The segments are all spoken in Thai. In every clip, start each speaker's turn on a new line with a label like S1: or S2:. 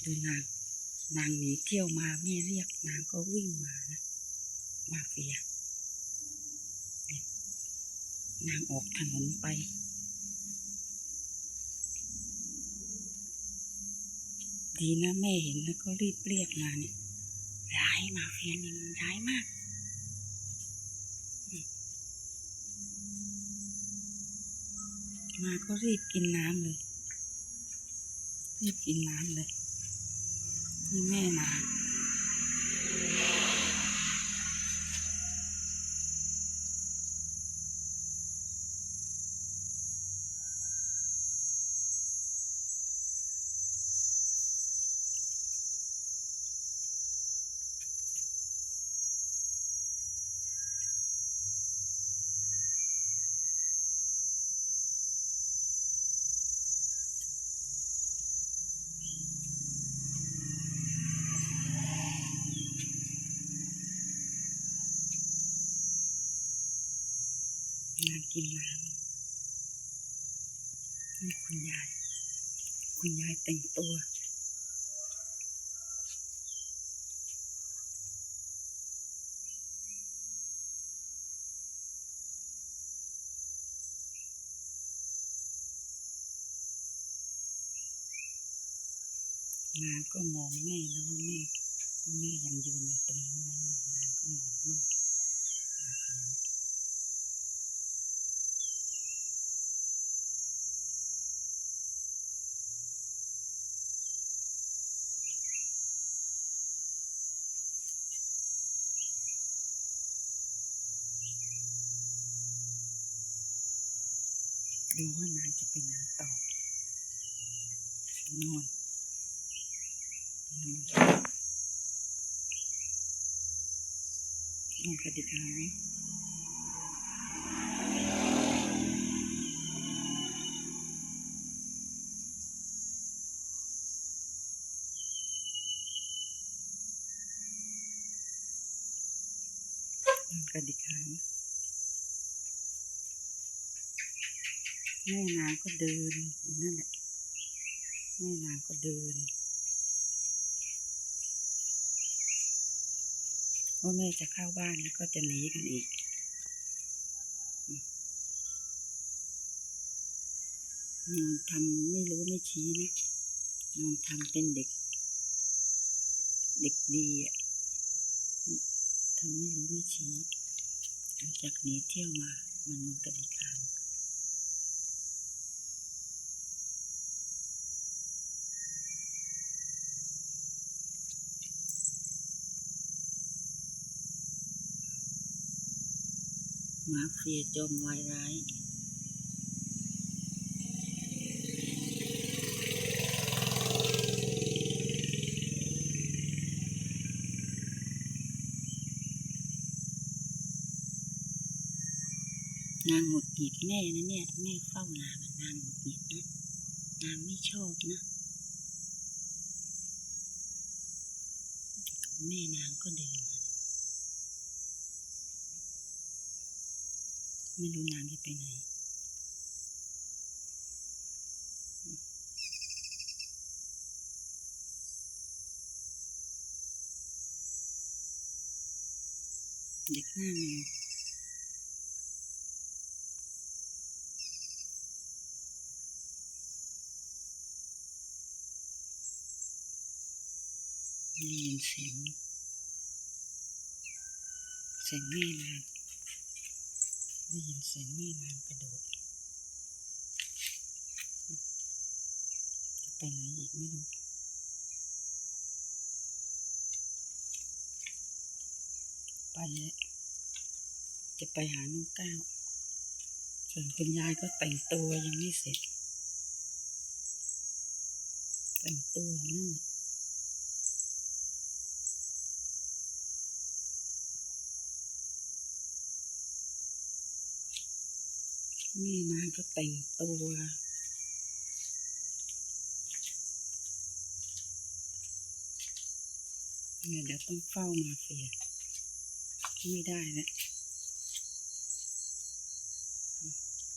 S1: ดูนางหนีเที่ยวมาแม่เรียกนางก็วิ่งมานะมาเฟียนางออกถนนไปดีนะแม่เห็นแล้วก็รีบเรียกมาเนี่ยร้ายมาเฟียนี่มันร้ายมากมาก็รีบกินน้ำเลยนี่แม่มากินน้ำนี่คุณยายแต่งตัวนางก็มองแม่นะว่าแม่ยังยืนอยู่ตรงนี้ไหมเนี่ยนางก็มองแม่ดูว่านางจะไปไหนต่อนู่นกระดิกหางกระดิกหางแม่นางก็เดินอยู่นั่นแหละแม่นางก็เดินว่าแม่จะเข้าบ้านแล้วก็จะหนีกันอีกนอนทำไม่รู้ไม่ชี้นะนอนทำเป็นเด็กดีอ่ะทำไม่รู้ไม่ชี้จากหนีเที่ยวมานอนกระดิกหางมาเฟียจอมวายร้ายนางหงุดหงิดแม่นะเนี่ยแม่เฝ้านางหงุดหงิดนะนางไม่ชอบนะแม่นางก็เดินมาไม่รู้นางจะไปไหนเด็กหน้าแมวได้ยินเสียงแม่นางได้ยินเสียงแม่นางกระโดดจะไปไหนอีกไม่รู้ไปจะไปหาน้องก้าวส่วนคุณยายก็แต่งตัวยังไม่เสร็จแต่งตัวอยู่นั่นแหละแม่นางก็แต่งตัวเดี๋ยวต้องเฝ้ามาเฟียไม่ได้แล้ว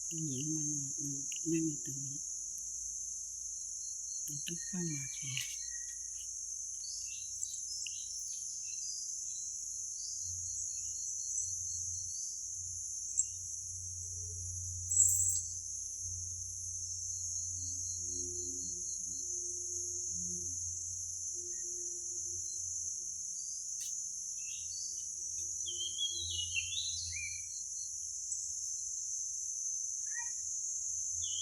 S1: ผู้หญิงมานอนนั่งอยู่ตรงนี้ต้องเฝ้ามาเฟีย